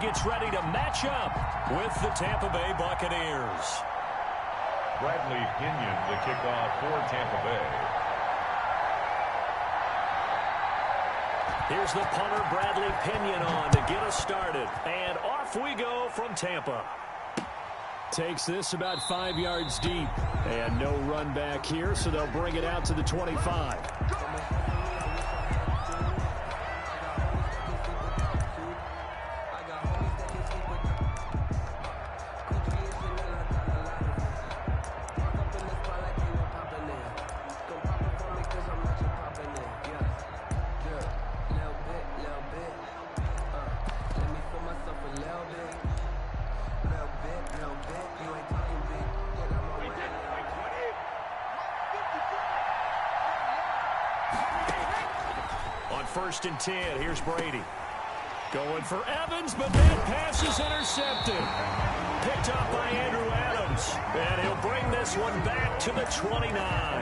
gets ready to match up with the Tampa Bay Buccaneers. Bradley Pinion, the kickoff for Tampa Bay. Here's the punter, Bradley Pinion, on to get us started. And off we go from Tampa. Takes this about 5 yards deep. And no run back here, so they'll bring it out to the 25. First and 10, here's Brady. Going for Evans, but that pass is intercepted. Picked up by Andrew Adams. And he'll bring this one back to the 29.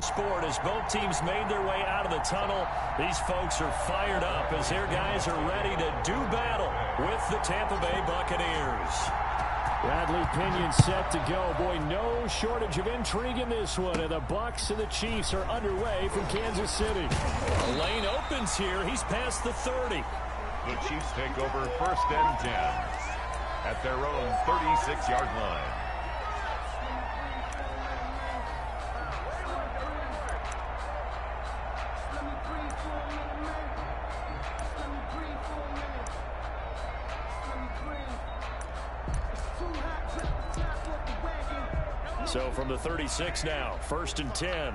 Sport as both teams made their way out of the tunnel. These folks are fired up as their guys are ready to do battle with the Tampa Bay Buccaneers. Bradley Pinion set to go. Boy, no shortage of intrigue in this one. And the Bucs and the Chiefs are underway from Kansas City. The lane opens here. He's past the 30. The Chiefs take over 1st and 10. at their own 36-yard line. So from the 36 now, 1st and 10.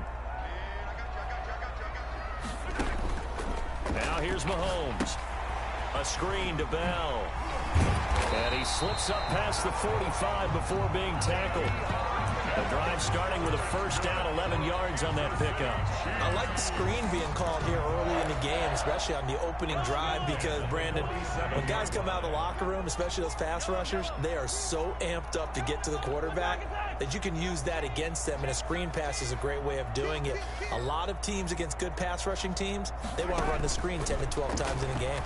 Now here's Mahomes. A screen to Bell. And he slips up past the 45 before being tackled. The drive starting with a first down, 11 yards on that pickup. I like the screen being called here early in the game, especially on the opening drive, because, Brandon, when guys come out of the locker room, especially those pass rushers, they are so amped up to get to the quarterback that you can use that against them, and a screen pass is a great way of doing it. A lot of teams against good pass rushing teams, they want to run the screen 10 to 12 times in a game.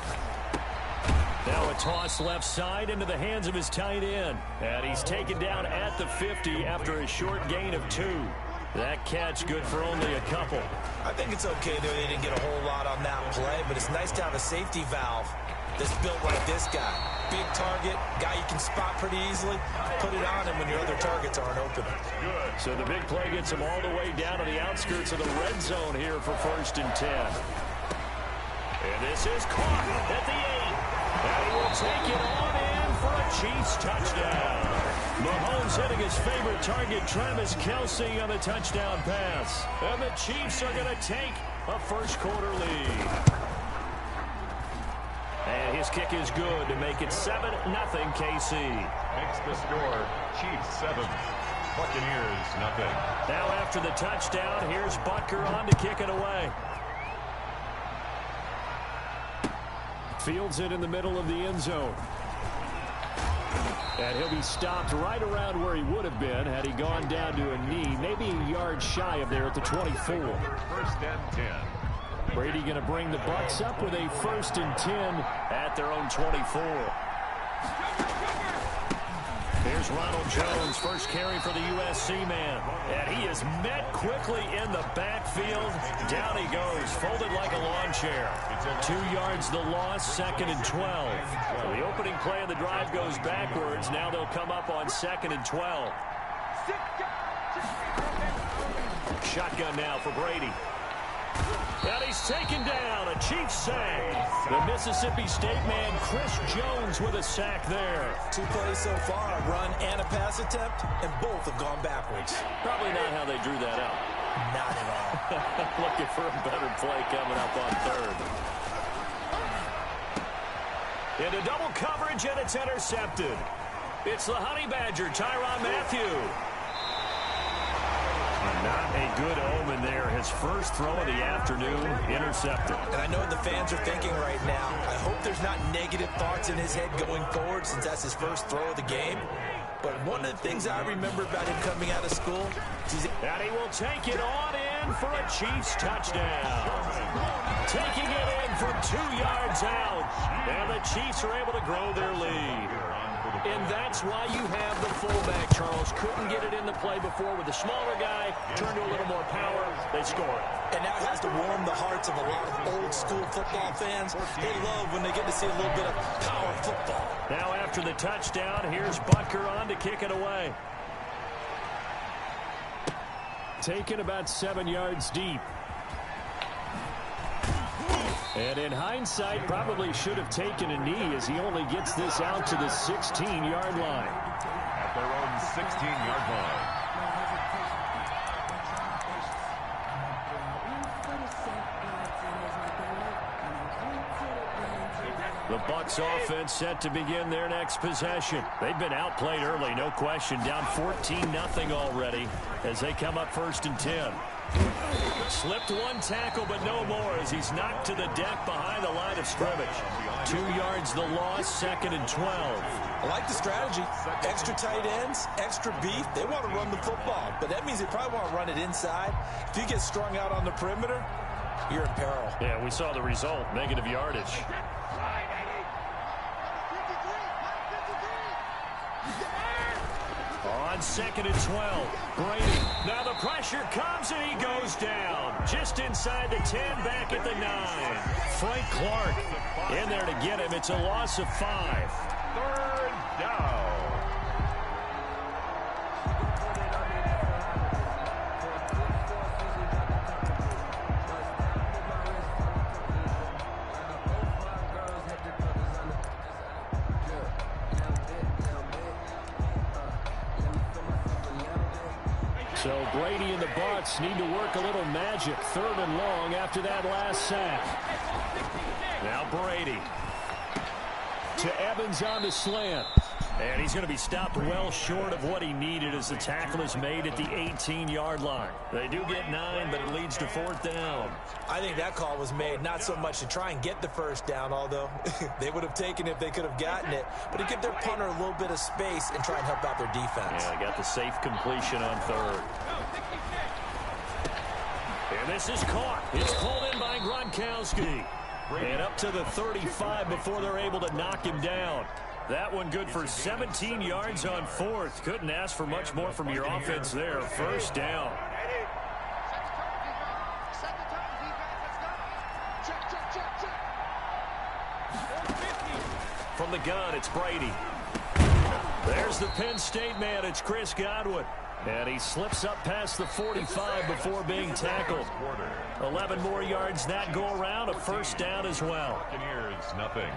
Now a toss left side into the hands of his tight end. And he's taken down at the 50 after a short gain of 2. That catch good for only a couple. I think it's okay that they didn't get a whole lot on that play, but it's nice to have a safety valve that's built like this guy. Big target, guy you can spot pretty easily. Put it on him when your other targets aren't open. Good. So the big play gets him all the way down to the outskirts of the red zone here for 1st and 10. And this is caught at the 8. And he will take it on in for a Chiefs touchdown. Mahomes hitting his favorite target, Travis Kelce, on the touchdown pass. And the Chiefs are going to take a first-quarter lead. And his kick is good to make it 7-0 KC. Makes the score Chiefs 7, Buccaneers 0. Now after the touchdown, here's Butker on to kick it away. Fields it in the middle of the end zone. And he'll be stopped right around where he would have been had he gone down to a knee, maybe a yard shy of there at the 24. 1st and 10. Brady going to bring the Bucs up with a 1st and 10 at their own 24. Here's Ronald Jones, first carry for the USC man. And he is met quickly in the backfield. Down he goes, folded like a lawn chair. 2 yards the loss, 2nd and 12. So the opening play of the drive goes backwards. Now they'll come up on 2nd and 12. Shotgun now for Brady. And he's taken down, a Chiefs sack. The Mississippi State man, Chris Jones, with a sack there. 2 plays so far, a run and a pass attempt, and both have gone backwards. Probably not how they drew that up. Not at all. Looking for a better play coming up on 3rd. Into double coverage, and it's intercepted. It's the Honey Badger, Tyrann Mathieu. Not a good omen there. His first throw of the afternoon, intercepted. And I know what the fans are thinking right now. I hope there's not negative thoughts in his head going forward since that's his first throw of the game. But one of the things I remember about him coming out of school is... And he will take it on in for a Chiefs touchdown. Taking it in from 2 yards out. And the Chiefs are able to grow their lead. And that's why you have the fullback, Charles. Couldn't get it in the play before with the smaller guy. Turned to a little more power. They score it. And that has to warm the hearts of a lot of old-school football fans. They love when they get to see a little bit of power football. Now after the touchdown, here's Butker on to kick it away. Taken about 7 yards deep. And in hindsight, probably should have taken a knee as he only gets this out to the 16-yard line. At their own 16-yard line. The Bucs offense set to begin their next possession. They've been outplayed early, no question. Down 14-0 already as they come up 1st and 10. Slipped one tackle, but no more as he's knocked to the deck behind the line of scrimmage. 2 yards the loss, 2nd and 12. I like the strategy. Extra tight ends, extra beef. They want to run the football, but that means they probably want to run it inside. If you get strung out on the perimeter, you're in peril. Yeah, we saw the result, negative yardage. On 2nd and 12, Brady. Now the pressure comes and he goes down. Just inside the 10, back at the 9. Frank Clark in there to get him. It's a loss of 5. 3rd down. So Brady and the Bucs need to work a little magic. 3rd and long after that last sack. Now Brady. To Evans on the slant. And he's going to be stopped well short of what he needed as the tackle is made at the 18-yard line. They do get 9, but it leads to 4th down. I think that call was made not so much to try and get the first down, although they would have taken it if they could have gotten it, but to give their punter a little bit of space and try and help out their defense. Yeah, they got the safe completion on 3rd. And this is caught. It's pulled in by Gronkowski. And up to the 35 before they're able to knock him down. That one good for 17 yards on 4th. Couldn't ask for much more from your offense there. 1st down. From the gun, it's Brady. There's the Penn State man. It's Chris Godwin. And he slips up past the 45 before being tackled. 11 more yards that go around. A 1st down as well. Buccaneers, nothing.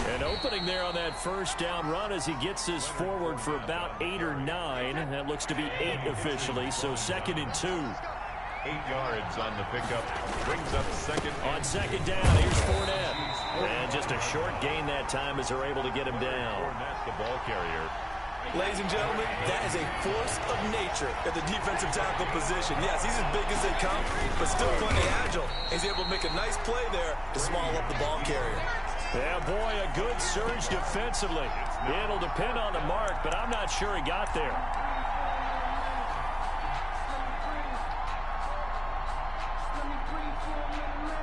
An opening there on that 1st down run as he gets this forward for about 8 or 9. That looks to be 8 officially, so 2nd and 2. 8 yards on the pickup. Brings up 2nd. On 2nd down, here's Fournette. And just a short gain that time as they're able to get him down. Fournette, the ball carrier. Ladies and gentlemen, that is a force of nature at the defensive tackle position. Yes, he's as big as they come, but still plenty agile. He's able to make a nice play there to small up the ball carrier. Yeah, boy, a good surge defensively. It'll depend on the mark, but I'm not sure he got there.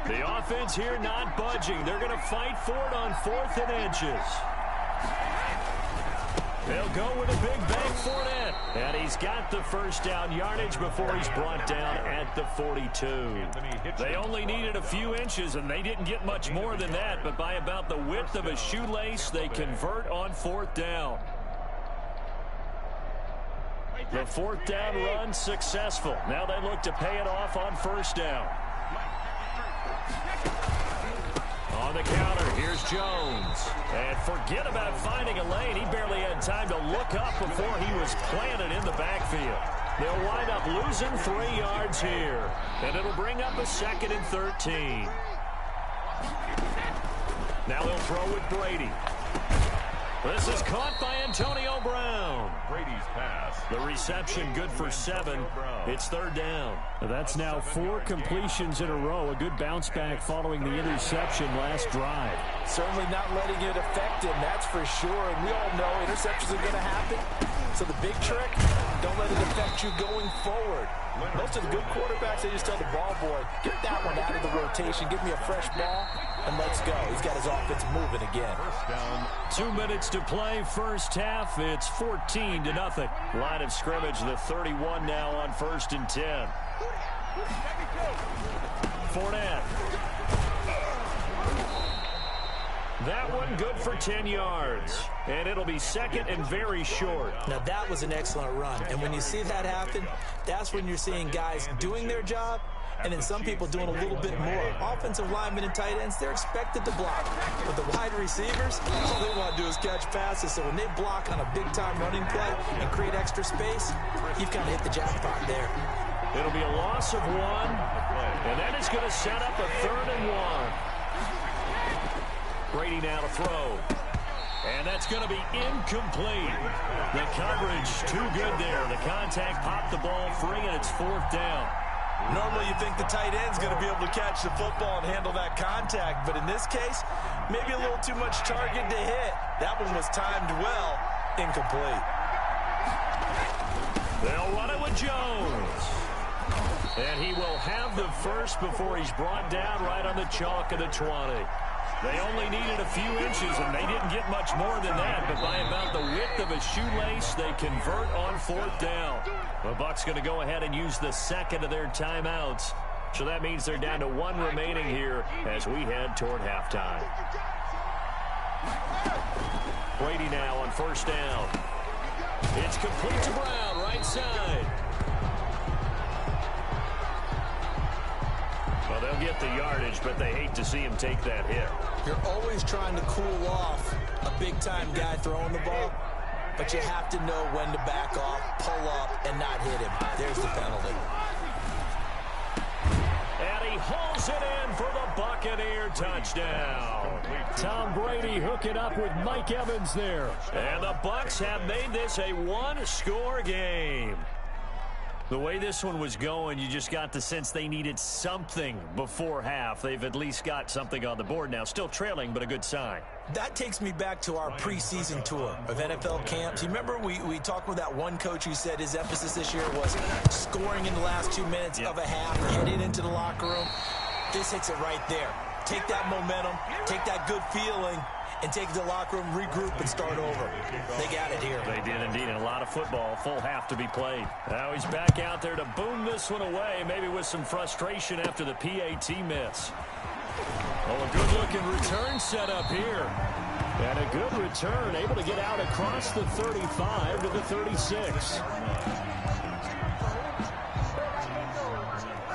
The offense here not budging. They're going to fight for it on 4th and inches. They'll go with a big bank Fournette. And he's got the 1st down yardage before he's brought down at the 42. They only needed a few inches, and they didn't get much more than that. But by about the width of a shoelace, they convert on 4th down. The 4th down run successful. Now they look to pay it off on 1st down. On the counter, here's Jones. And forget about finding a lane. He barely had time to look up before he was planted in the backfield. They'll wind up losing 3 yards here. And it'll bring up a 2nd and 13. Now they'll throw with Brady. This is caught by Antonio Brown. Brady's pass. The reception good for 7. It's 3rd down. That's now 4 completions in a row. A good bounce back following the interception last drive. Certainly not letting it affect him, that's for sure. And we all know interceptions are going to happen. So the big trick, don't let it affect you going forward. Most of the good quarterbacks, they just tell the ball boy, get that one out of the rotation, give me a fresh ball, and let's go. He's got his offense moving again. 1st down. 2 minutes to play, 1st half. It's 14-0. Line of scrimmage, the 31 now on 1st and 10. Fournette. That one good for 10 yards. And it'll be 2nd and very short. Now that was an excellent run. And when you see that happen, that's when you're seeing guys doing their job and then some people doing a little bit more. Offensive linemen and tight ends, they're expected to block. But the wide receivers, all they want to do is catch passes. So when they block on a big-time running play and create extra space, you've kind of hit the jackpot there. It'll be a loss of 1. And that is going to set up a 3rd and 1. Brady now to throw. And that's going to be incomplete. The coverage too good there. The contact popped the ball free, and it's 4th down. Normally you think the tight end's going to be able to catch the football and handle that contact, but in this case, maybe a little too much target to hit. That one was timed well, incomplete. They'll run it with Jones. And he will have the first before he's brought down right on the chalk of the 20. They only needed a few inches, and they didn't get much more than that. But by about the width of a shoelace, they convert on 4th down. The Bucs going to go ahead and use the 2nd of their timeouts. So that means they're down to 1 remaining here as we head toward halftime. Brady now on 1st down. It's complete to Brown, right side. Well, they'll They'll get the yardage, but they hate to see him take that hit. You're always trying to cool off a big-time guy throwing the ball, but you have to know when to back off, pull up, and not hit him. There's the penalty. And he hauls it in for the Buccaneer touchdown. Tom Brady hooking up with Mike Evans there. And the Bucs have made this a one-score game. The way this one was going, you just got the sense they needed something before half. They've at least got something on the board now. Still trailing, but a good sign. That takes me back to our preseason tour of NFL camps. You remember we talked with that one coach who said his emphasis this year was scoring in the last 2 minutes of a half, heading into the locker room. This hits it right there. Take that momentum, take that good feeling, and take the locker room, regroup, and start over. They got it here. They did indeed, and a lot of football, full half to be played. Now he's back out there to boom this one away, maybe with some frustration after the PAT miss. Well, a good-looking return set up here. And a good return, able to get out across the 35 to the 36.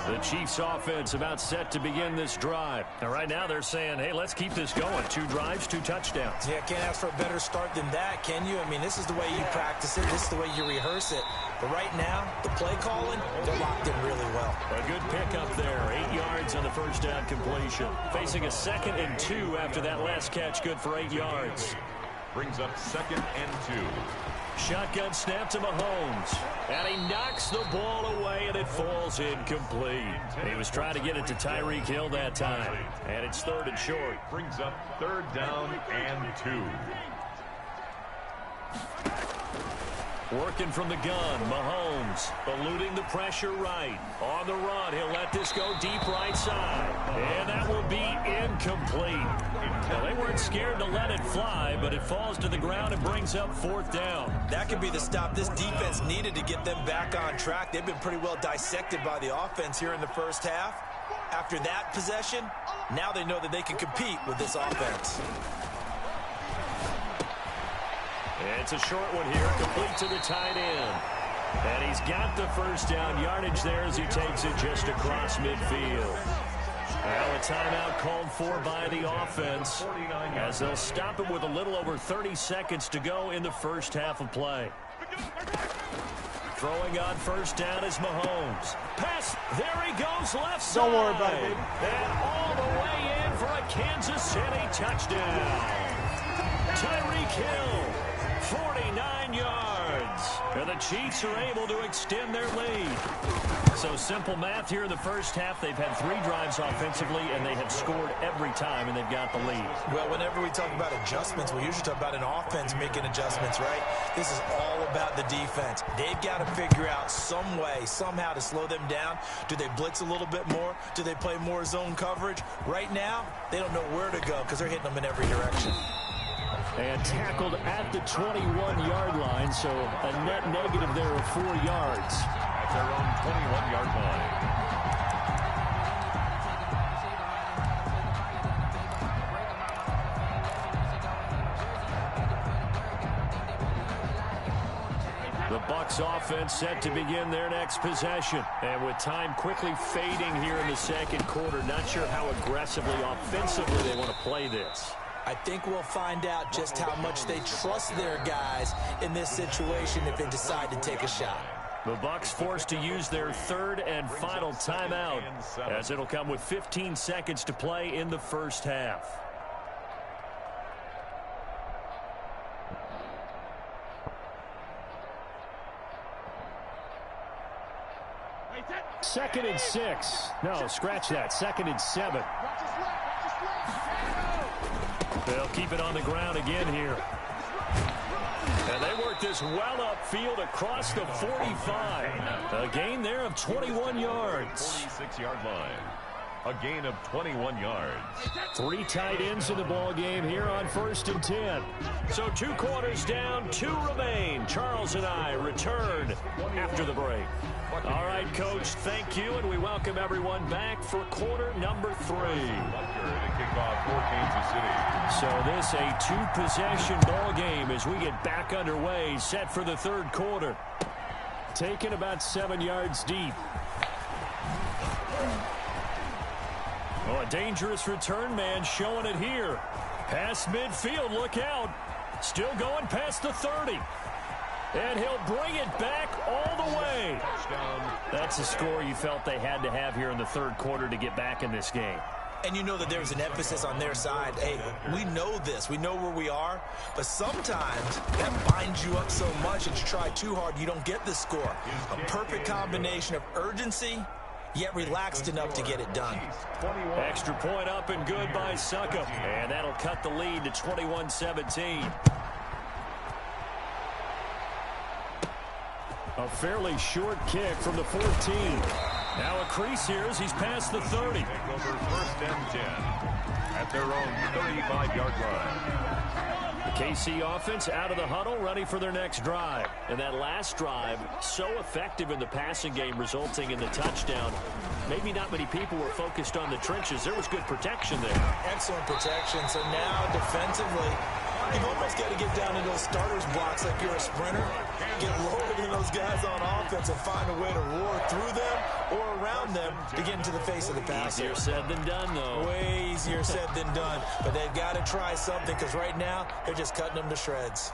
The Chiefs offense about set to begin this drive. And right now they're saying, hey, let's keep this going. 2 drives, 2 touchdowns. Yeah, can't ask for a better start than that, can you? I mean, this is the way you practice it. This is the way you rehearse it. But right now, the play calling, they're locked in really well. A good pickup there. 8 yards on the first down completion. Facing a 2nd and 2 after that last catch. Good for 8 yards. Brings up 2nd and 2. Shotgun snap to Mahomes. And he knocks the ball away, and it falls incomplete. He was trying to get it to Tyreek Hill that time. And it's 3rd and short. Brings up 3rd down and 2. Working from the gun, Mahomes eluding the pressure right. On the run, he'll let this go deep right side. And that will be incomplete. Well, they weren't scared to let it fly, but it falls to the ground and brings up 4th down. That could be the stop this defense needed to get them back on track. They've been pretty well dissected by the offense here in the first half. After that possession, now they know that they can compete with this offense. It's a short one here, complete to the tight end. And he's got the first down yardage there as he takes it just across midfield. Well, a timeout called for by the offense as they'll stop it with a little over 30 seconds to go in the first half of play. Throwing on first down is Mahomes. Pass, there he goes, left side. Don't worry about it, baby. And all the way in for a Kansas City touchdown. Tyreek Hill. 49 yards. And the Chiefs are able to extend their lead. So simple math here in the first half. They've had 3 drives offensively, and they have scored every time, and they've got the lead. Well, whenever we talk about adjustments, we usually talk about an offense making adjustments, right? This is all about the defense. They've got to figure out some way, somehow to slow them down. Do they blitz a little bit more? Do they play more zone coverage? Right now, they don't know where to go because they're hitting them in every direction. And tackled at the 21-yard line, so a net negative there of 4 yards. At their own 21-yard line. The Bucs offense set to begin their next possession. And with time quickly fading here in the second quarter, not sure how aggressively, offensively they want to play this. I think we'll find out just how much they trust their guys in this situation if they decide to take a shot. The Bucs forced to use their 3rd and final timeout, as it'll come with 15 seconds to play in the first half. Second and 6. No, scratch that. 2nd and 7. They'll keep it on the ground again here. And they work this well upfield across the 45. A gain there of 21 yards. 46-yard line. A gain of 21 yards. 3 tight ends in the ball game here on 1st and 10. So 2 quarters down, 2 remain. Charles and I return after the break. All right, Coach, thank you, and we welcome everyone back for quarter number 3. Kickoff for Kansas City. So this a 2-possession ball game as we get back underway, set for the 3rd quarter. Taken about 7 yards deep. A dangerous return man showing it here. Past midfield, look out. Still going past the 30. And he'll bring it back all the way. That's a score you felt they had to have here in the third quarter to get back in this game. And you know that there's an emphasis on their side. Hey, we know this. We know where we are. But sometimes that binds you up so much that you try too hard, you don't get the score. A perfect combination of urgency, yet relaxed enough to get it done. Extra point up and good by Suckup. And that'll cut the lead to 21-17. A fairly short kick from the 14. Now a crease here as he's past the 30. Take over first and 10 at their own 35-yard line. The KC offense out of the huddle, ready for their next drive. And that last drive, so effective in the passing game, resulting in the touchdown. Maybe not many people were focused on the trenches. There was good protection there. Excellent protection. So now defensively, you've almost got to get down in those starters blocks like you're a sprinter. Get lower than those guys on offense and find a way to roar through them or around them to get into the face of the passer. Easier said than done, though. Way easier said than done. But they've got to try something because right now they're just cutting them to shreds.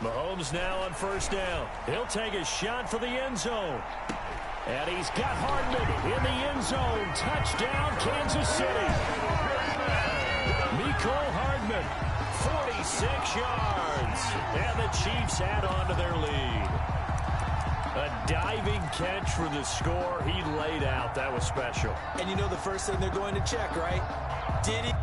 Mahomes now on first down. He'll take a shot for the end zone. And he's got Hardman in the end zone. Touchdown, Kansas City. Mecole Hardman, 46 yards. And the Chiefs add on to their lead. A diving catch for the score. He laid out. That was special. And you know the first thing they're going to check, right? Did he?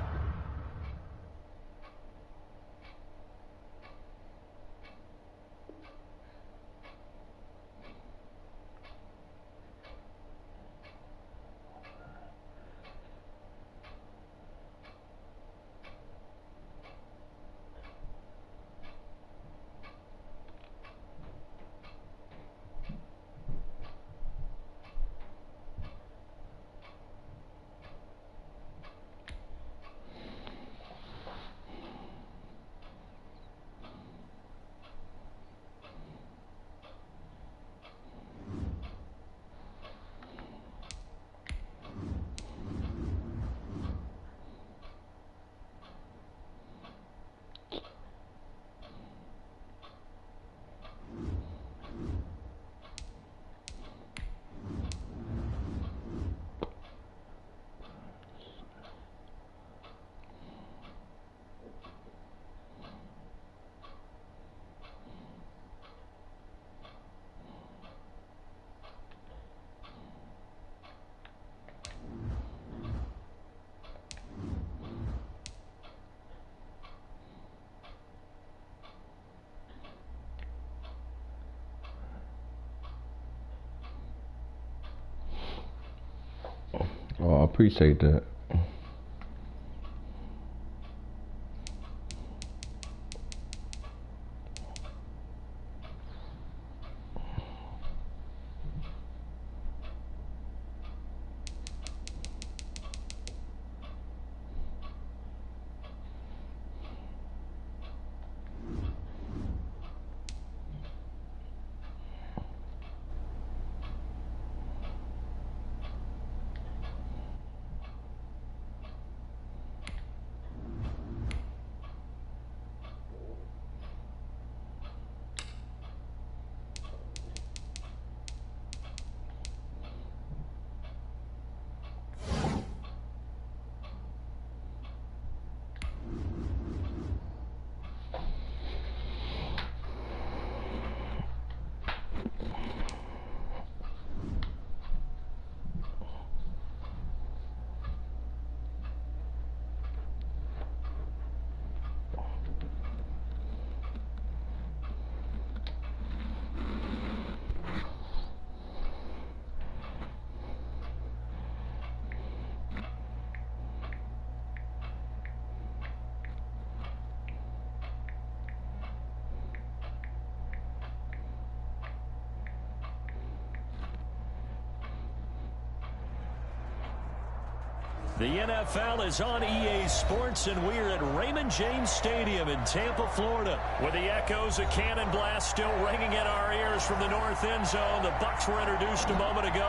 Oh, I appreciate that. The NFL is on EA Sports, and we're at Raymond James Stadium in Tampa, Florida, with the echoes of cannon blast still ringing in our ears from the north end zone. The Bucs were introduced a moment ago,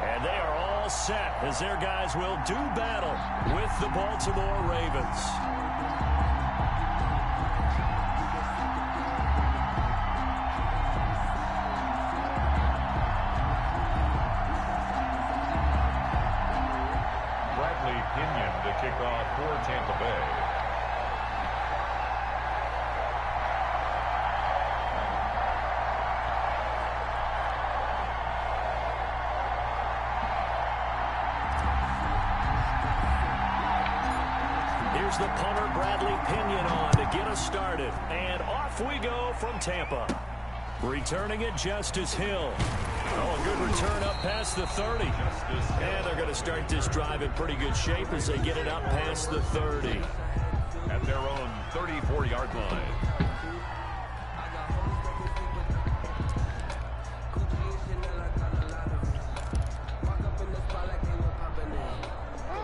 and they are all set as their guys will do battle with the Baltimore Ravens. Kickoff for Tampa Bay. Here's the punter, Bradley Pinion, on to get us started. And off we go from Tampa. Returning it, Justice Hill. Oh, a good return up past the 30. And they're going to start this drive in pretty good shape as they get it up past the 30. At their own 34-yard line.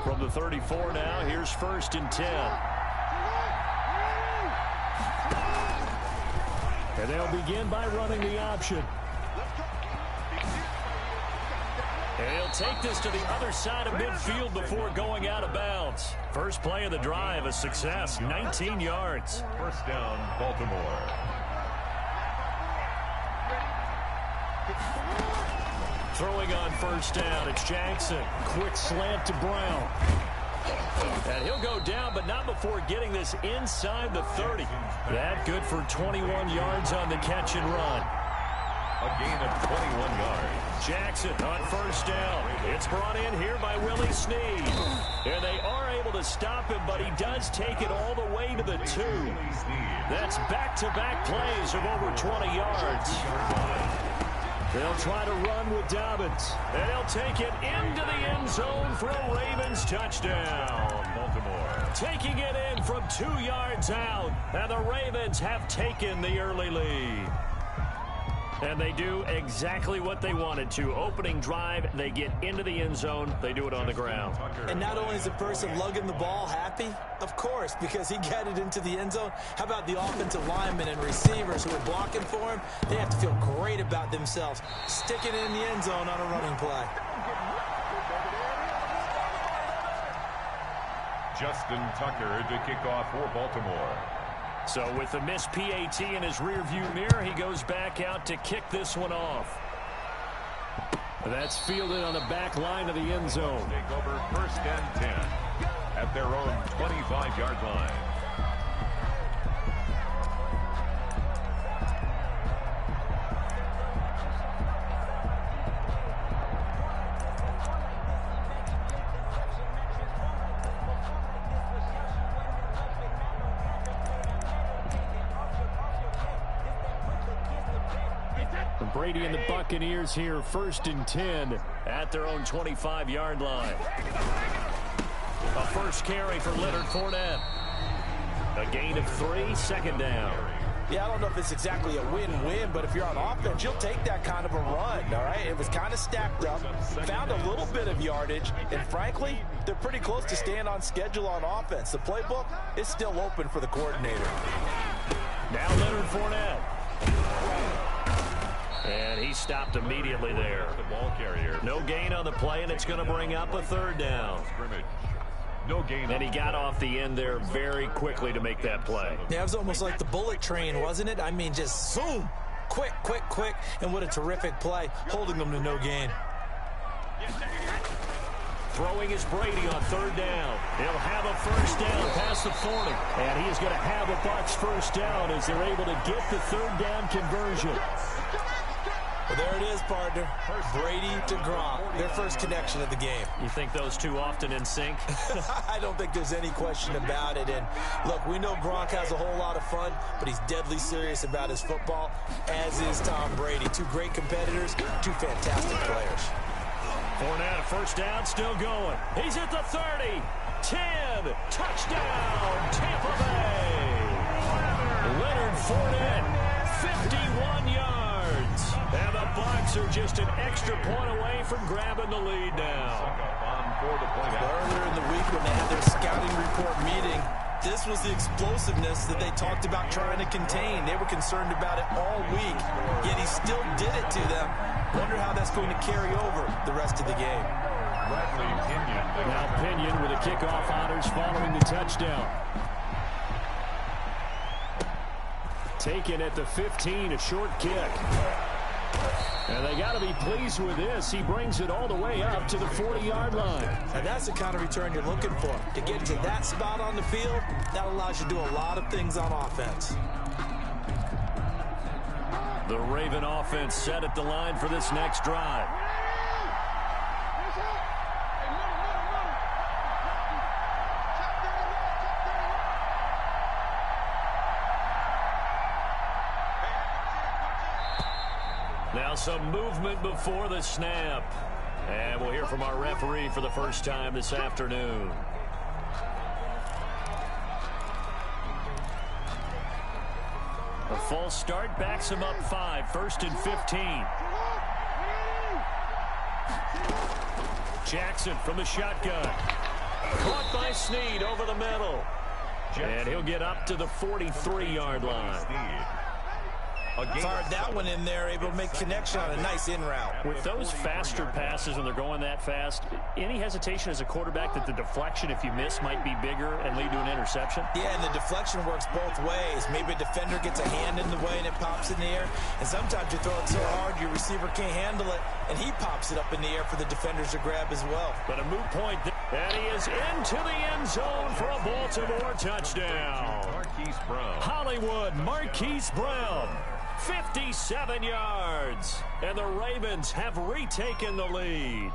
From the 34 now, here's 1st and 10. And they'll begin by running the option. And he'll take this to the other side of midfield before going out of bounds. First play of the drive, a success, 19 yards. First down, Baltimore. Throwing on first down, it's Jackson. Quick slant to Brown. And he'll go down, but not before getting this inside the 30. That good for 21 yards on the catch and run. A gain of 21 yards. Jackson on first down. It's brought in here by Willie Snead. And they are able to stop him, but he does take it all the way to the 2. That's back-to-back plays of over 20 yards. They'll try to run with Dobbins. And he'll take it into the end zone for a Ravens touchdown. Baltimore. Taking it in from 2 yards out. And the Ravens have taken the early lead. And they do exactly what they wanted to. Opening drive, they get into the end zone. They do it on the ground. And not only is the person lugging the ball happy, of course, because he got it into the end zone. How about the offensive linemen and receivers who are blocking for him? They have to feel great about themselves, sticking it in the end zone on a running play. Justin Tucker to kick off for Baltimore. So with the missed PAT in his rearview mirror, he goes back out to kick this one off. That's fielded on the back line of the end zone. Take over 1st and 10 at their own 25-yard line. Brady and the Buccaneers here, 1st and 10 at their own 25-yard line. A first carry for Leonard Fournette. A gain of 3, 2nd down. Yeah, I don't know if it's exactly a win-win, but if you're on offense, you'll take that kind of a run, all right? It was kind of stacked up, found a little bit of yardage, and frankly, they're pretty close to staying on schedule on offense. The playbook is still open for the coordinator. Now Leonard Fournette. And he stopped immediately there. The ball carrier. No gain on the play, and it's going to bring up a 3rd down. Scrimmage. No gain. And he got off the end there very quickly to make that play. Yeah, it was almost like the bullet train, wasn't it? I mean, just zoom. Quick, quick, quick. And what a terrific play, holding them to no gain. Throwing is Brady on 3rd down. He'll have a first down past the 40. And he is going to have a Bucs first down as they're able to get the 3rd down conversion. Well, there it is, partner. Brady to Gronk, their first connection of the game. You think those two often in sync? I don't think there's any question about it. And look, we know Gronk has a whole lot of fun, but he's deadly serious about his football, as is Tom Brady. 2 great competitors, 2 fantastic players. Fournette, first down, still going. He's at the 30, 10, touchdown, Tampa Bay. Leonard Fournette, 51 yards. And the Bucs are just an extra point away from grabbing the lead now. On for the point out. Earlier in the week when they had their scouting report meeting, this was the explosiveness that they talked about trying to contain. They were concerned about it all week, yet he still did it to them. Wonder how that's going to carry over the rest of the game. Now Pinion with the kickoff honors following the touchdown. Taken at the 15, a short kick. And they got to be pleased with this. He brings it all the way up to the 40-yard line. And that's the kind of return you're looking for. To get to that spot on the field, that allows you to do a lot of things on offense. The Raven offense set at the line for this next drive. Now some movement before the snap. And we'll hear from our referee for the first time this afternoon. A false start backs him up 5, 1st and 15. Jackson from the shotgun. Caught by Snead over the middle. And he'll get up to the 43-yard line. Fired that one in there, able to make connection on a nice in route. With those faster passes when they're going that fast, any hesitation as a quarterback that the deflection, if you miss, might be bigger and lead to an interception? Yeah, and the deflection works both ways. Maybe a defender gets a hand in the way and it pops in the air. And sometimes you throw it so hard your receiver can't handle it, and he pops it up in the air for the defenders to grab as well. But a moot point, and he is into the end zone for a Baltimore touchdown. Marquise Brown. Hollywood Marquise Brown. 57 yards, and the Ravens have retaken the lead.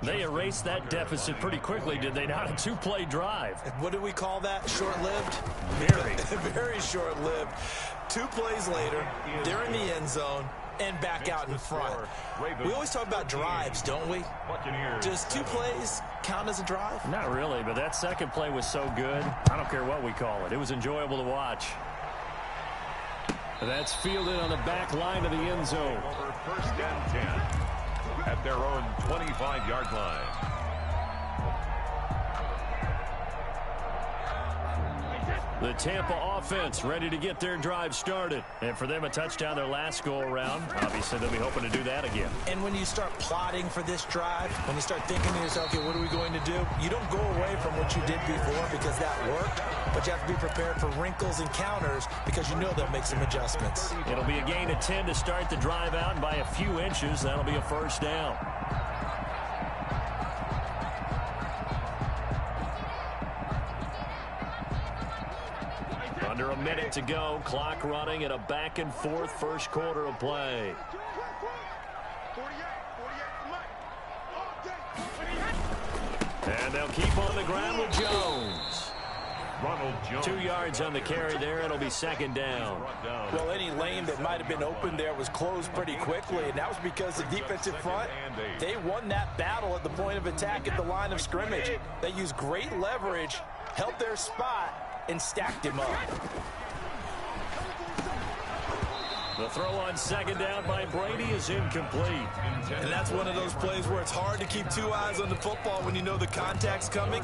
They erased that deficit pretty quickly, did they not? A two-play drive. What do we call that? Short-lived? Very. Very short-lived. 2 plays later, they're in the end zone and back out in front. We always talk about drives, don't we? Does 2 plays count as a drive? Not really, but that second play was so good, I don't care what we call it. It was enjoyable to watch. That's fielded on the back line of the end zone. Over 1st and 10 at their own 25-yard line. The Tampa offense ready to get their drive started. And for them, a touchdown their last go-around. Obviously, they'll be hoping to do that again. And when you start plotting for this drive, when you start thinking to yourself, okay, what are we going to do? You don't go away from what you did before because that worked, but you have to be prepared for wrinkles and counters because you know they'll make some adjustments. It'll be a gain of 10 to start the drive out, and by a few inches, that'll be a first down. Under a minute to go, clock running, and a back-and-forth first quarter of play. And they'll keep on the ground with Jones. Ronald Jones. 2 yards on the carry there. It'll be second down. Well, any lane that might have been open there was closed pretty quickly, and that was because the defensive front, they won that battle at the point of attack at the line of scrimmage. They used great leverage, held their spot, and stacked him up. The throw on second down by Brady is incomplete. And that's one of those plays where it's hard to keep 2 eyes on the football when you know the contact's coming,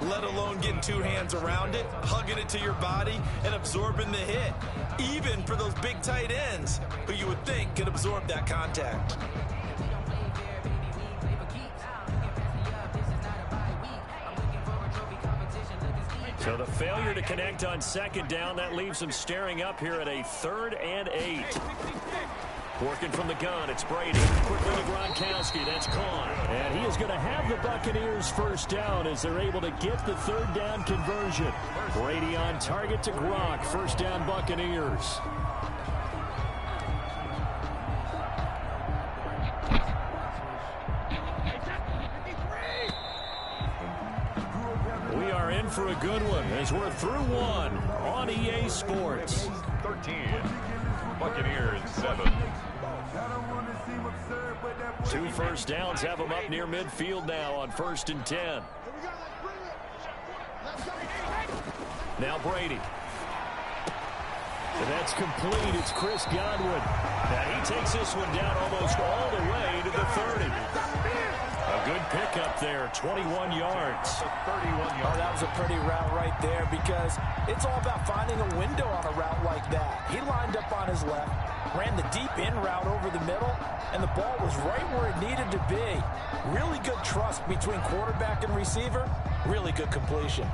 let alone getting 2 hands around it, hugging it to your body, and absorbing the hit, even for those big tight ends who you would think could absorb that contact. So the failure to connect on second down, that leaves them staring up here at a 3rd and 8. Working from the gun, it's Brady. Quickly to Gronkowski, that's caught. And he is going to have the Buccaneers first down as they're able to get the 3rd down conversion. Brady on target to Gronk, first down Buccaneers. We are in for a good one as we're through one on EA Sports. 13. Buccaneers 7. 2 first downs have them up near midfield now on 1st and 10. Now Brady. And that's complete. It's Chris Godwin. And he takes this one down almost all the way to the 30. Good pickup there, 21 yards. 31 yards. Oh, that was a pretty route right there because it's all about finding a window on a route like that. He lined up on his left, ran the deep in route over the middle, and the ball was right where it needed to be. Really good trust between quarterback and receiver. Really good completion.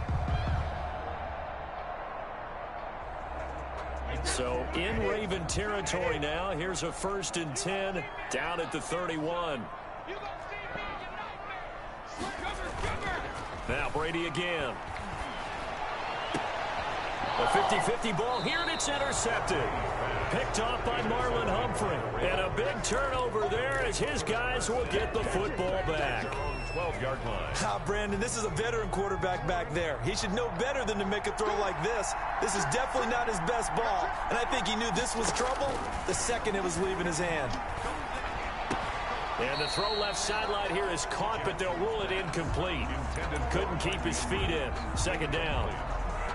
So in Raven territory now. Here's a 1st and 10 down at the 31. Now Brady again. A 50-50 ball here, and it's intercepted. Picked off by Marlon Humphrey. And a big turnover there as his guys will get the football back. 12-yard line. Brandon, this is a veteran quarterback back there. He should know better than to make a throw like this. This is definitely not his best ball, and I think he knew this was trouble the second it was leaving his hand. And the throw left sideline here is caught, but they'll rule it incomplete. Couldn't keep his feet in. 2nd down.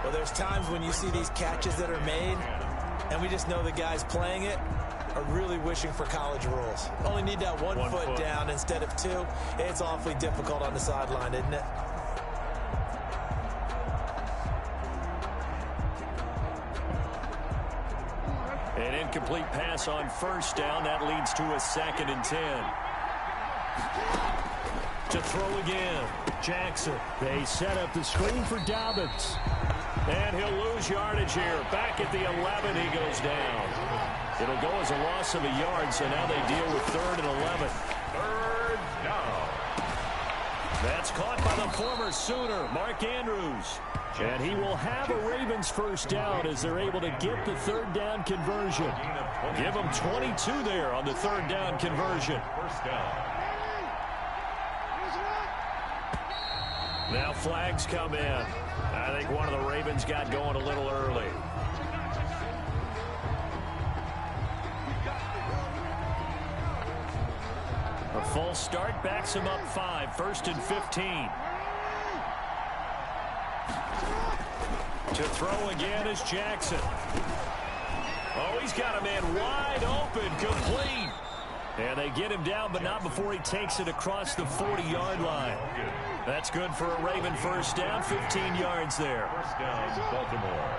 Well, there's times when you see these catches that are made, and we just know the guys playing it are really wishing for college rules. Only need that one foot down instead of 2. It's awfully difficult on the sideline, isn't it? An incomplete pass on 1st down. That leads to a 2nd and 10. To throw again. Jackson. They set up the screen for Dobbins. And he'll lose yardage here. Back at the 11, he goes down. It'll go as a loss of a yard, so now they deal with 3rd and 11. 3rd down. That's caught by the former Sooner, Mark Andrews. And he will have a Ravens 1st down as they're able to get the 3rd down conversion. Give them 22 there on the 3rd down conversion. 1st down. Now flags come in. I think one of the Ravens got going a little early. A false start backs him up 5. 1st and 15. To throw again is Jackson. Oh, he's got a man wide open, complete. And they get him down, but not before he takes it across the 40-yard line. That's good for a Raven 1st down, 15 yards there. 1st down, Baltimore.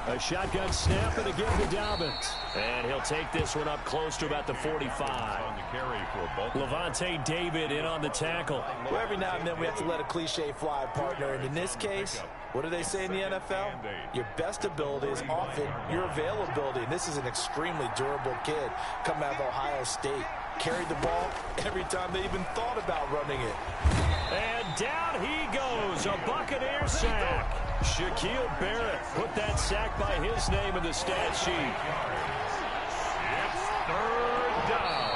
A shotgun snap, and again to Dobbins. And he'll take this one up close to about the 45. On the carry for Baltimore. Levante David in on the tackle. Well, every now and then we have to let a cliche fly, partner. And in this case, what do they say in the NFL? Your best ability is often your availability. And this is an extremely durable kid coming out of Ohio State. Carried the ball every time they even thought about running it. And down he goes. A Buccaneer sack. Shaquille Barrett put that sack by his name in the stat sheet. It's 3rd down.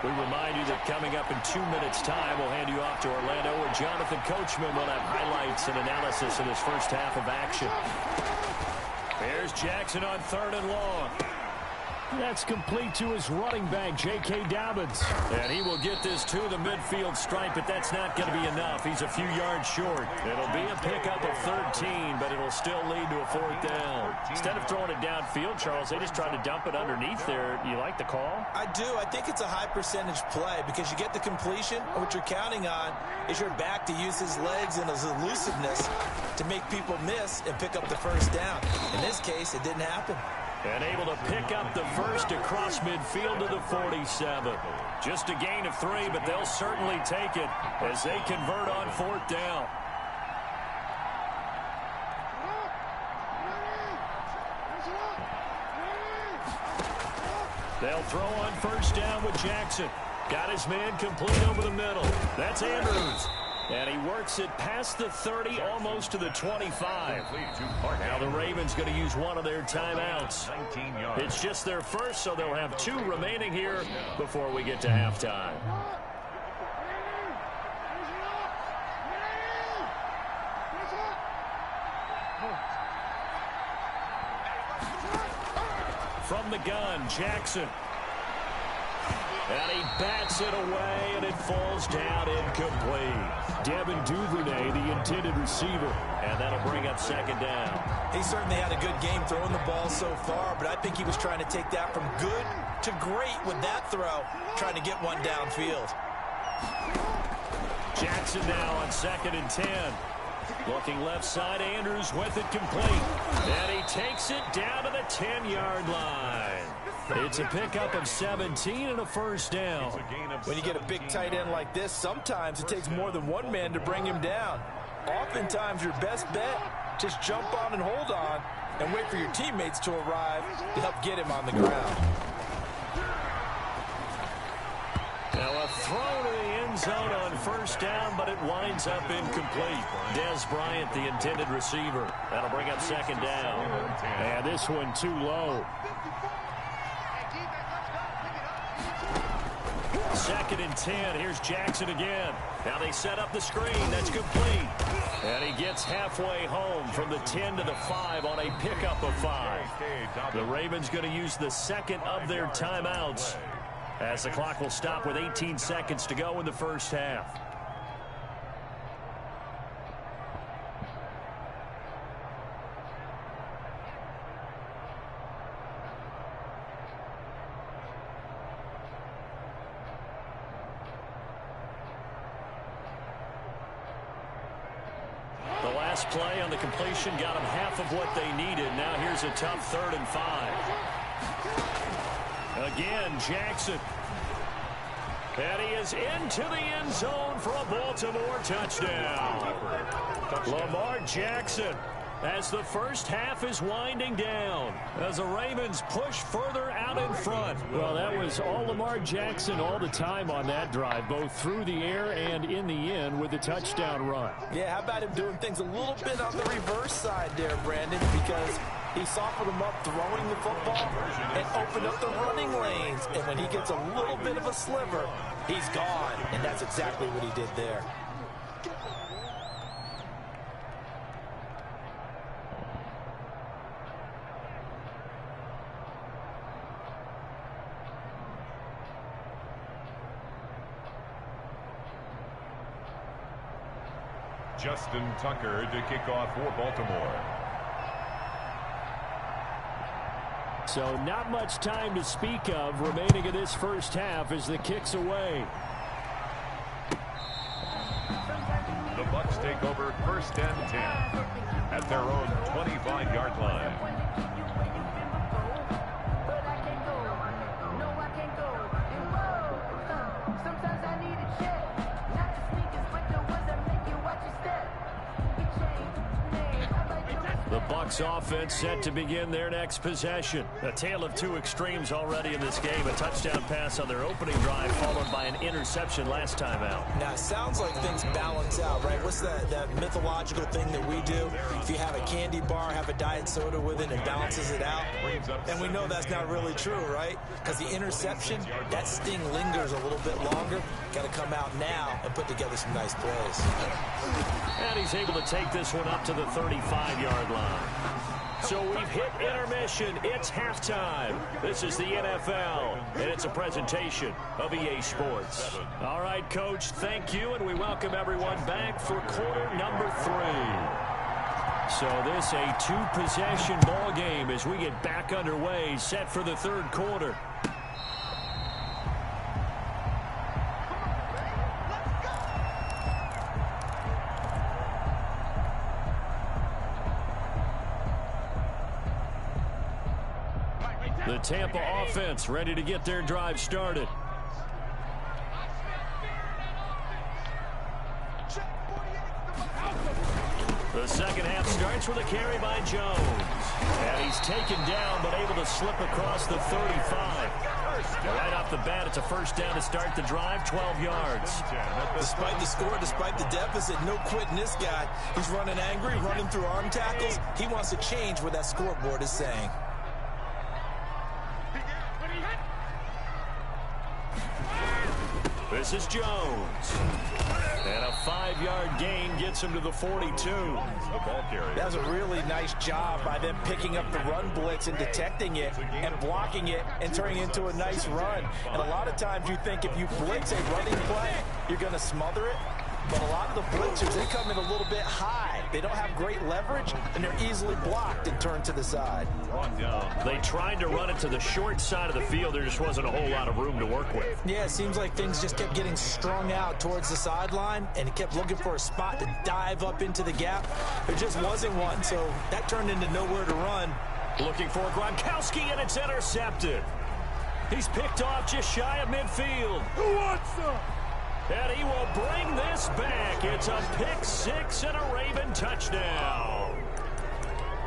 We remind you that coming up in 2 minutes' time, we'll hand you off to Orlando, where Jonathan Coachman will have highlights and analysis of his first half of action. There's Jackson on 3rd and long. That's complete to his running back, J.K. Dobbins. And he will get this to the midfield stripe, but that's not going to be enough. He's a few yards short. It'll be a pickup of 13, but it'll still lead to a 4th down. Instead of throwing it downfield, Charles, they just tried to dump it underneath there. You like the call? I do. I think it's a high percentage play because you get the completion, and what you're counting on is your back to use his legs and his elusiveness to make people miss and pick up the 1st down. In this case, it didn't happen. And able to pick up the first across midfield to the 47. Just a gain of 3, but they'll certainly take it as they convert on 4th down. They'll throw on 1st down with Jackson. Got his man complete over the middle. That's Andrews. And he works it past the 30, almost to the 25. Now the Ravens going to use one of their timeouts. It's just their first, so they'll have 2 remaining here before we get to halftime. From the gun, Jackson. And he bats it away, and it falls down incomplete. Devin Duvernay, the intended receiver. And that'll bring up second down. He certainly had a good game throwing the ball so far, but I think he was trying to take that from good to great with that throw, trying to get one downfield. Jackson now on 2nd and 10. Looking left side, Andrews with it complete. And he takes it down to the 10-yard line. It's a pickup of 17 and a first down. When you get a big tight end like this, sometimes it takes more than one man to bring him down. Oftentimes, your best bet, just jump on and hold on and wait for your teammates to arrive to help get him on the ground. Now a throw to the end zone on first down, but it winds up incomplete. Des Bryant, the intended receiver. That'll bring up second down. And this one too low. 2nd and 10. Here's Jackson again. Now they set up the screen. That's complete. And he gets halfway home from the 10 to the 5 on a pickup of 5. The Ravens going to use the second of their timeouts as the clock will stop with 18 seconds to go in the first half. Play on the completion got them half of what they needed. Now here's a tough 3rd and 5. Again, Jackson. And he is into the end zone for a Baltimore touchdown. Lamar Jackson, as the first half is winding down, as the Ravens push further out in front. Well, that was all Lamar Jackson all the time on that drive, both through the air and in the end with the touchdown run. Yeah, how about him doing things a little bit on the reverse side there, Brandon, because he softened him up throwing the football and opened up the running lanes. And when he gets a little bit of a sliver, he's gone. And that's exactly what he did there. Justin Tucker to kick off for Baltimore. So not much time to speak of remaining in this first half as the kick's away. The Bucs take over 1st and 10 at their own 25-yard line. Offense set to begin their next possession. A tale of two extremes already in this game. A touchdown pass on their opening drive followed by an interception last time out. Now, it sounds like things balance out, right? What's that mythological thing that we do? If you have a candy bar, have a diet soda with it, it balances it out. And we know that's not really true, right? Because the interception, that sting lingers a little bit longer. Got to come out now and put together some nice plays. And he's able to take this one up to the 35-yard line. So we've hit intermission. It's halftime. This is the NFL, and it's a presentation of EA Sports. All right, Coach, thank you, and we welcome everyone back for quarter number 3. So this a two-possession ball game as we get back underway, set for the third quarter. The Tampa offense ready to get their drive started. The second half starts with a carry by Jones. And he's taken down but able to slip across the 35. Right off the bat, it's a first down to start the drive, 12 yards. Despite the score, despite the deficit, no quitting this guy. He's running angry, running through arm tackles. He wants to change what that scoreboard is saying. This is Jones. And a 5-yard gain gets him to the 42. The ball carrier. That was a really nice job by them picking up the run blitz and detecting it and blocking it and turning it into a nice run. And a lot of times you think if you blitz a running play, you're going to smother it. But a lot of the blitzers, they come in a little bit high. They don't have great leverage, and they're easily blocked and turned to the side. They tried to run it to the short side of the field. There just wasn't a whole lot of room to work with. Yeah, it seems like things just kept getting strung out towards the sideline, and he kept looking for a spot to dive up into the gap. There just wasn't one, so that turned into nowhere to run. Looking for Gronkowski, and it's intercepted. He's picked off just shy of midfield. Who wants some? And he will bring this back. It's a pick six and a Raven touchdown.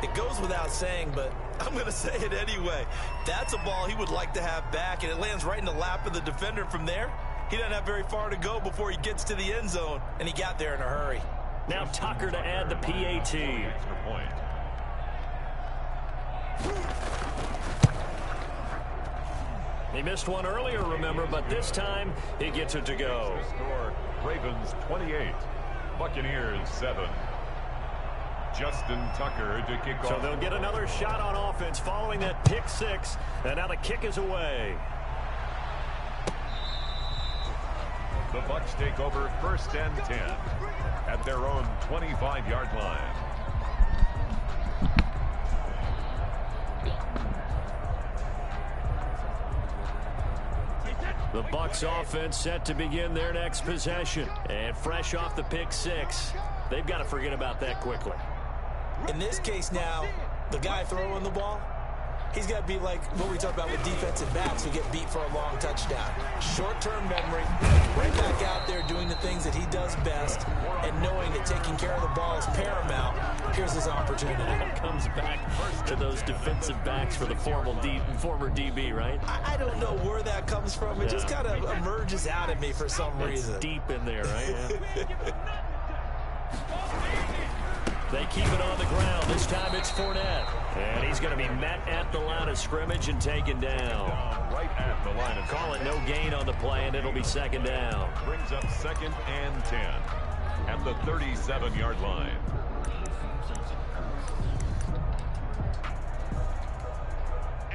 It goes without saying, but I'm going to say it anyway. That's a ball he would like to have back, and it lands right in the lap of the defender from there. He doesn't have very far to go before he gets to the end zone, and he got there in a hurry. Now Tucker to add the PAT. Extra point. He missed one earlier, remember, but this time he gets it to go. Score, Ravens 28, Buccaneers 7. Justin Tucker to kick off. So they'll get another shot on offense following that pick six, and now the kick is away. The Bucs take over 1st and 10 at their own 25-yard line. The Bucs offense set to begin their next possession. And fresh off the pick six, they've got to forget about that quickly. In this case now, the guy throwing the ball, he's got to be like what we talk about with defensive backs who get beat for a long touchdown. Short-term memory, right back out there doing the things that he does best, and knowing that taking care of the ball is paramount. Here's his opportunity. Comes back to those defensive backs for the former DB, right? I don't know where that comes from. It just kind of emerges out of me for some reason. It's deep in there, right? Yeah. They keep it on the ground. This time it's Fournette. And he's going to be met at the line of scrimmage and taken down. Right at the line of Call it no gain on the play, and it'll be second down. brings up 2nd and 10 at the 37-yard line.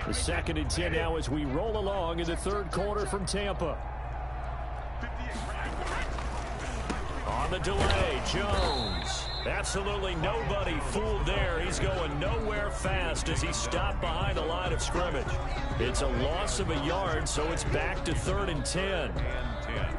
The 2nd and 10 now as we roll along in the third quarter from Tampa. On the delay, Jones. Absolutely nobody fooled there. He's going nowhere fast as he stopped behind the line of scrimmage. It's a loss of a yard, so it's back to 3rd and 10. And 10.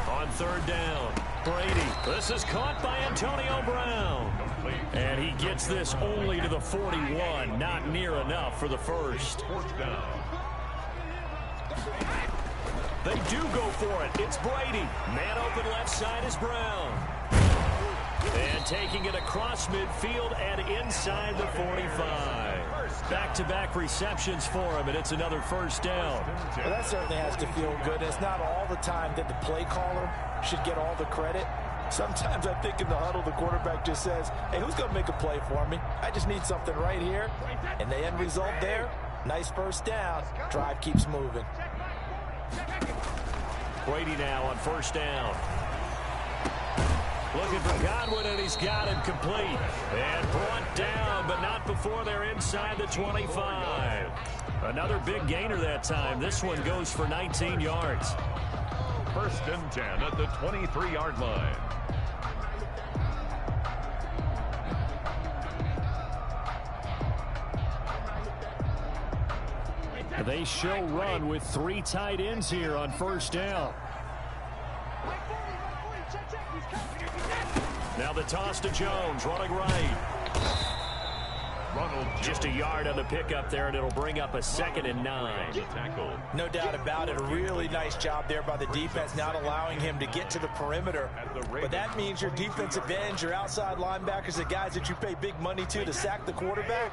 On 3rd down, Brady. This is caught by Antonio Brown. And he gets this only to the 41. Not near enough for the first. 4th down. They do go for it. It's Brady. Man open left side is Brown. And taking it across midfield and inside the 45. Back-to-back receptions for him, and it's another first down. Well, that certainly has to feel good. It's not all the time that the play caller should get all the credit. Sometimes I think in the huddle, the quarterback just says, hey, who's going to make a play for me? I just need something right here. And the end result there, nice first down. Drive keeps moving. Brady now on 1st down. Looking for Godwin, and he's got him complete. And brought down, but not before they're inside the 25. Another big gainer that time. This one goes for 19 yards. 1st and 10 at the 23-yard line. They show run with 3 tight ends here on 1st down. Now the toss to Jones, running right. Just a yard on the pickup there, and it'll bring up a 2nd and 9. Tackle. No doubt about it. A really nice job there by the defense, not allowing him to get to the perimeter. But that means your defensive ends, your outside linebackers, the guys that you pay big money to sack the quarterback,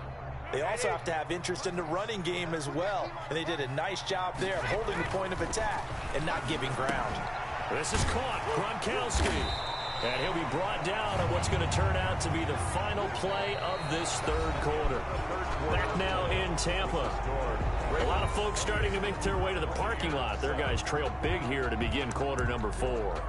they also have to have interest in the running game as well. And they did a nice job there of holding the point of attack and not giving ground. This is caught. Gronkowski. And he'll be brought down on what's going to turn out to be the final play of this third quarter. Back now in Tampa. A lot of folks starting to make their way to the parking lot. Their guys trail big here to begin quarter number 4.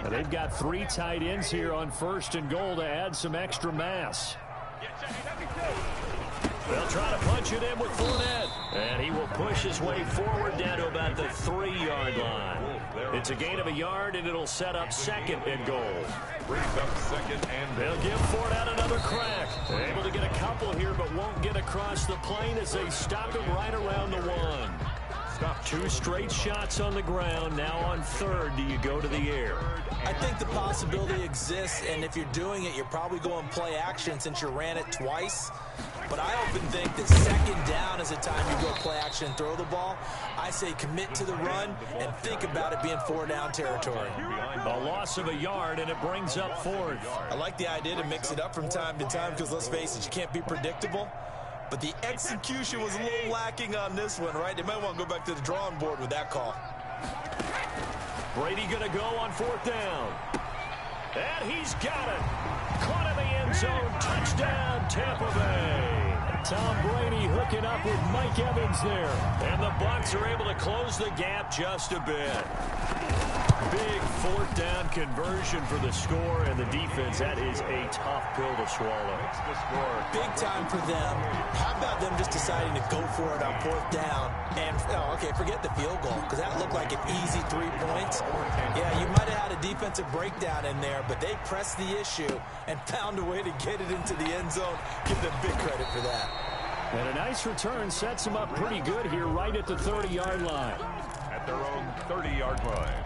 And they've got 3 tight ends here on 1st and goal to add some extra mass. They'll try to punch it in with Fournette. And he will push his way forward down to about the 3-yard line. It's a gain of a yard, and it'll set up 2nd and goal. Brings up 2nd and they'll give Fournette another crack. They're able to get a couple here, but won't get across the plane as they stop him right around the 1. 2 straight shots on the ground. Now on 3rd, do you go to the air? I think the possibility exists, and if you're doing it, you're probably going play action since you ran it twice. But I often think that 2nd down is the time you go play action and throw the ball. I say commit to the run and think about it being 4-down territory. A loss of a yard, and it brings up 4th. I like the idea to mix it up from time to time because, let's face it, you can't be predictable. But the execution was a little lacking on this one, right? They might want to go back to the drawing board with that call. Brady going to go on 4th down. And he's got it. Caught in the end zone. Touchdown, Tampa Bay. Tom Brady hooking up with Mike Evans there. And the Bucs are able to close the gap just a bit. Big 4th down conversion for the score, and the defense, that is a tough pill to swallow. Big time for them. How about them just deciding to go for it on 4th down? And, forget the field goal, because that looked like an easy 3 points. Yeah, you might have had a defensive breakdown in there, but they pressed the issue and found a way to get it into the end zone. Give them big credit for that. And a nice return sets them up pretty good here right at the 30-yard line. At their own 30-yard line.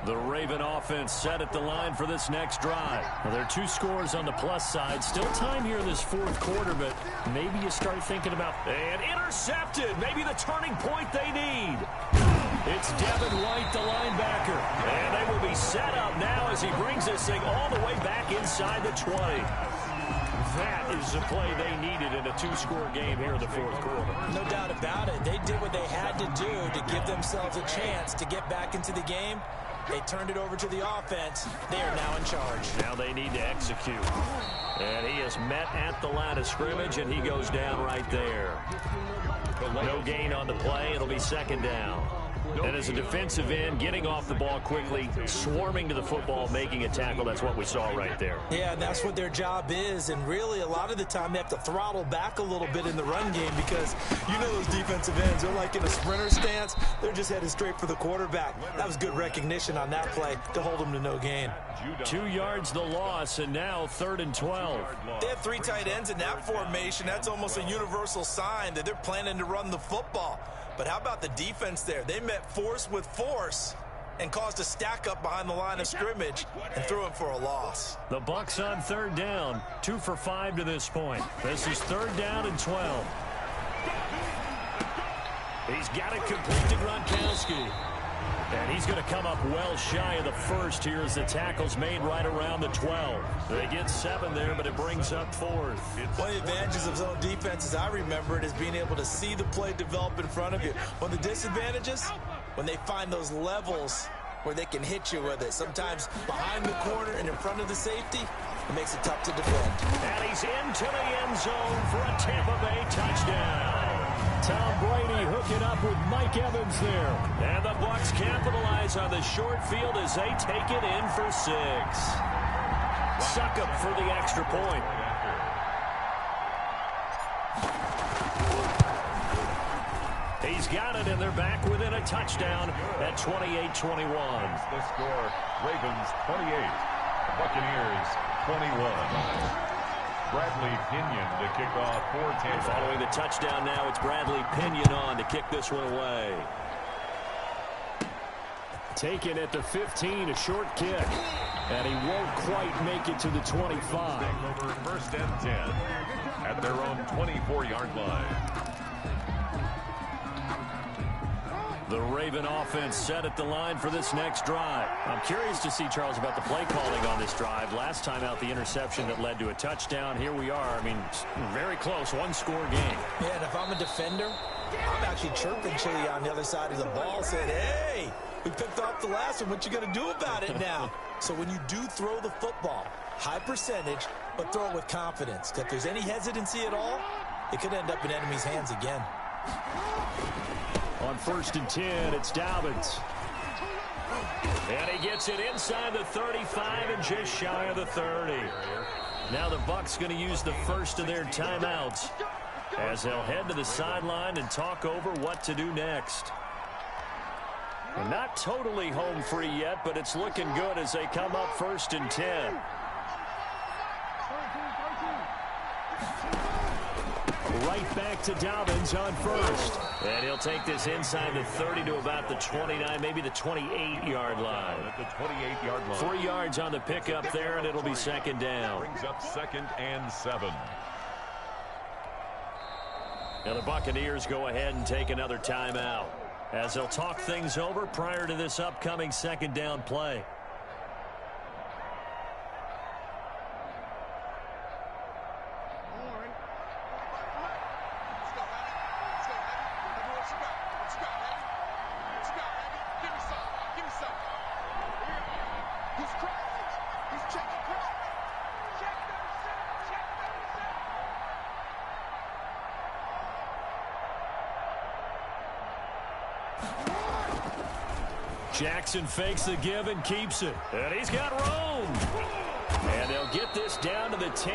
The Raven offense set at the line for this next drive. Well, there are 2 scores on the plus side. Still time here in this 4th quarter, but maybe you start thinking about... And intercepted! Maybe the turning point they need. It's Devin White, the linebacker. And they will be set up now as he brings this thing all the way back inside the 20. That is the play they needed in a 2-score game here in the 4th quarter. No doubt about it. They did what they had to do to give themselves a chance to get back into the game. They turned it over to the offense. They are now in charge. Now they need to execute. And he is met at the line of scrimmage, and he goes down right there. No gain on the play. It'll be 2nd down. And as a defensive end, getting off the ball quickly, swarming to the football, making a tackle, that's what we saw right there. Yeah, and that's what their job is. And really, a lot of the time, they have to throttle back a little bit in the run game because you know those defensive ends, they're like in a sprinter stance. They're just headed straight for the quarterback. That was good recognition on that play to hold them to no gain. 2 yards the loss, and now 3rd and 12. They have 3 tight ends in that formation. That's almost a universal sign that they're planning to run the football. But how about the defense there? They met force with force and caused a stack up behind the line of scrimmage and threw him for a loss. The Bucs on 3rd down, 2 for 5 to this point. This is 3rd down and 12. He's got it complete to Gronkowski. And he's going to come up well shy of the 1st here as the tackle's made right around the 12. They get 7 there, but it brings up 4th. One of the advantages of zone defense, as I remember it, is being able to see the play develop in front of you. One of the disadvantages, when they find those levels where they can hit you with it. Sometimes behind the corner and in front of the safety, it makes it tough to defend. And he's into the end zone for a Tampa Bay touchdown. Tom Brady hooking up with Mike Evans there. And the Bucs capitalize on the short field as they take it in for 6. Suck up for the extra point. He's got it, and they're back within a touchdown at 28-21. The score, Ravens 28, Buccaneers 21. Bradley Pinion to kick off for Tampa. Following the touchdown now, it's Bradley Pinion on to kick this one away. Taken at the 15, a short kick. And he won't quite make it to the 25. Over 1st and 10 at their own 24-yard line. The Raven offense set at the line for this next drive. I'm curious to see, Charles, about the play calling on this drive. Last time out, the interception that led to a touchdown. Here we are. I mean, very close, one-score game. Yeah, and if I'm a defender, I'm actually chirping Chili on the other side of the ball, saying, hey, we picked off the last one. What you going to do about it now? So when you do throw the football, high percentage, but throw it with confidence. Because if there's any hesitancy at all, it could end up in enemy's hands again. On 1st and 10, it's Dobbins. And he gets it inside the 35 and just shy of the 30. Now the Bucs going to use the first of their timeouts as they'll head to the sideline and talk over what to do next. And not totally home free yet, but it's looking good as they come up 1st and 10. Right back to Dobbins on 1st. And he'll take this inside the 30 to about the 29, maybe the 28-yard line. At the 28-yard line. 3 yards on the pickup there, and it'll be 2nd down. Brings up 2nd and 7. Now the Buccaneers go ahead and take another timeout as they'll talk things over prior to this upcoming 2nd down play. Jackson fakes the give and keeps it. And he's got room. And they'll get this down to the 10.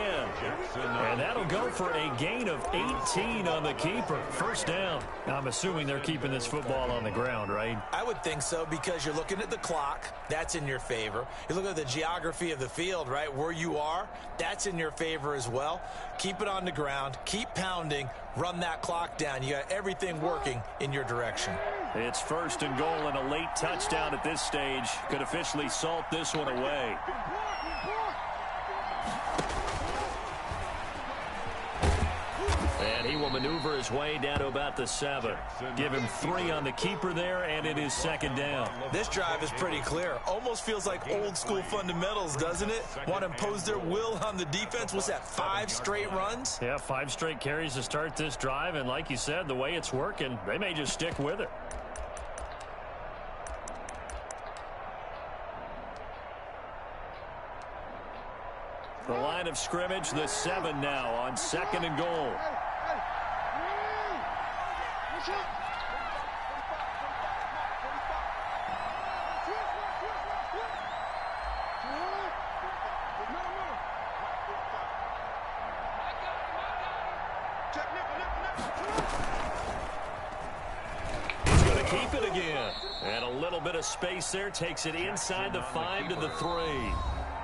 And that'll go for a gain of 18 on the keeper. 1st down. Now, I'm assuming they're keeping this football on the ground, right? I would think so, because you're looking at the clock. That's in your favor. You look at the geography of the field, right, where you are. That's in your favor as well. Keep it on the ground. Keep pounding. Run that clock down. You got everything working in your direction. It's 1st and goal, and a late touchdown at this stage could officially salt this one away. And he will maneuver his way down to about the 7. Give him 3 on the keeper there, and it is 2nd down. This drive is pretty clear. Almost feels like old school fundamentals, doesn't it? Want to impose their will on the defense. What's that, 5 straight runs? Yeah, 5 straight carries to start this drive, and like you said, the way it's working, they may just stick with it. The line of scrimmage, the 7 now on 2nd and goal. He's going to keep it again. And a little bit of space there, takes it inside the 5 to the 3.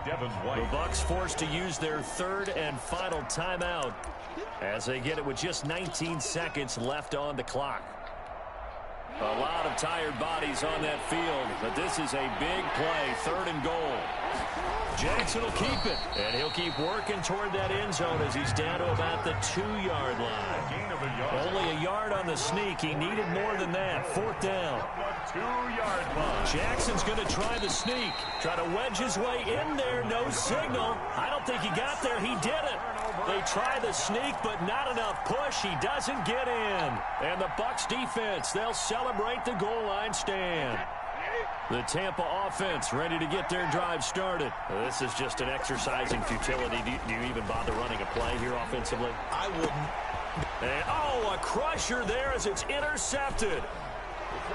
The Bucs forced to use their 3rd and final timeout as they get it with just 19 seconds left on the clock. A lot of tired bodies on that field, but this is a big play, 3rd and goal. Jackson will keep it, and he'll keep working toward that end zone as he's down to about the 2-yard line. Only a yard on the sneak. He needed more than that. 4th down. 2-yard line. Jackson's going to try the sneak. Try to wedge his way in there. No signal. I don't think he got there. He did it. They try the sneak, but not enough push. He doesn't get in. And the Bucs defense, they'll celebrate the goal line stand. The Tampa offense ready to get their drive started. This is just an exercise in futility. Do you even bother running a play here offensively? I wouldn't. And, oh, a crusher there as it's intercepted.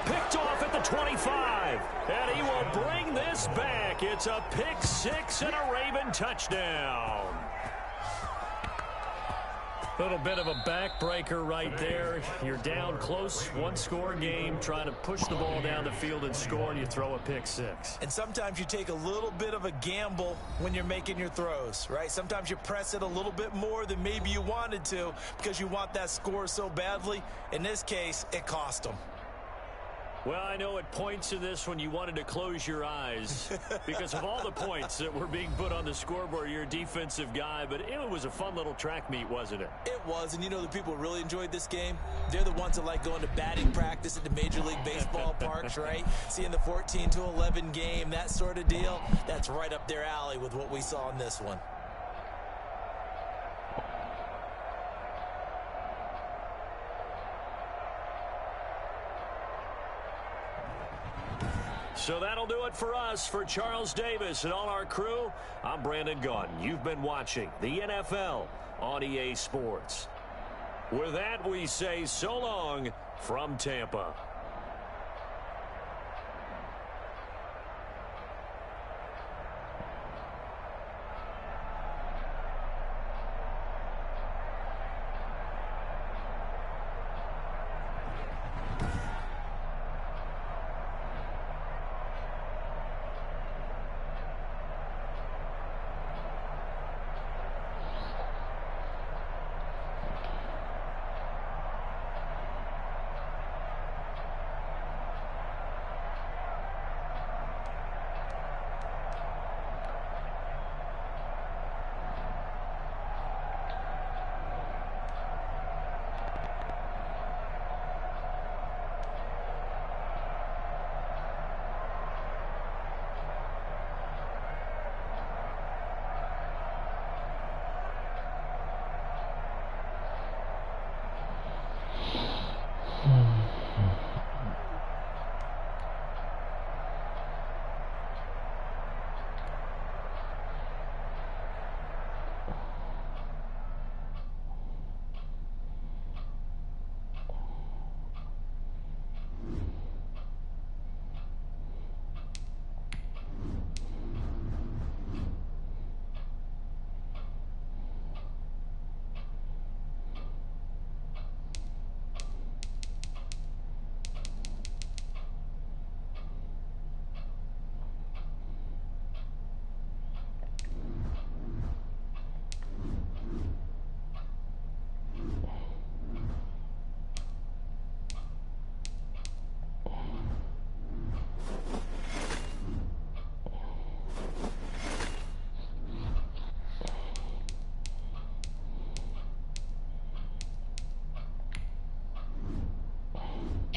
Picked off at the 25. And he will bring this back. It's a pick 6 and a Raven touchdown. Little bit of a backbreaker right there. You're down close, 1-score game, trying to push the ball down the field and score, and you throw a pick 6. And sometimes you take a little bit of a gamble when you're making your throws, right? Sometimes you press it a little bit more than maybe you wanted to because you want that score so badly. In this case, it cost them. Well, I know at points in this when you wanted to close your eyes because of all the points that were being put on the scoreboard. You're a defensive guy, but it was a fun little track meet, wasn't it? It was, and you know the people who really enjoyed this game? They're the ones that like going to batting practice at the Major League Baseball parks, right? Seeing the 14-11 game, that sort of deal, that's right up their alley with what we saw in this one. So that'll do it for us. For Charles Davis and all our crew, I'm Brandon Gaudin. You've been watching the NFL on EA Sports. With that, we say so long from Tampa.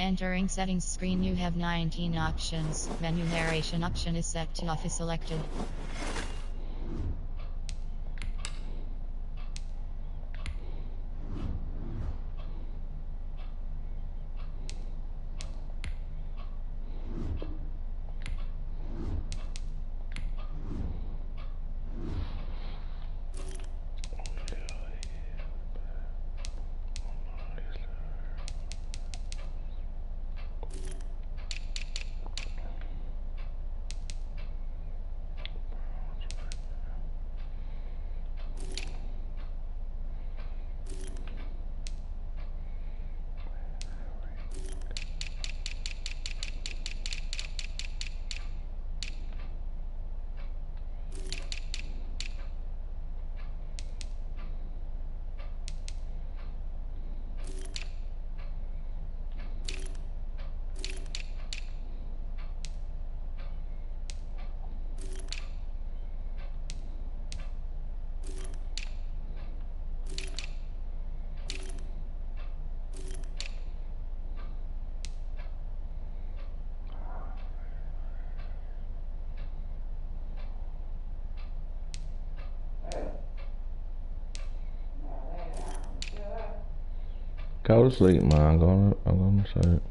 Entering settings screen, you have 19 options. Menu narration option is set to off is selected. Go to sleep, man. I'm gonna say it.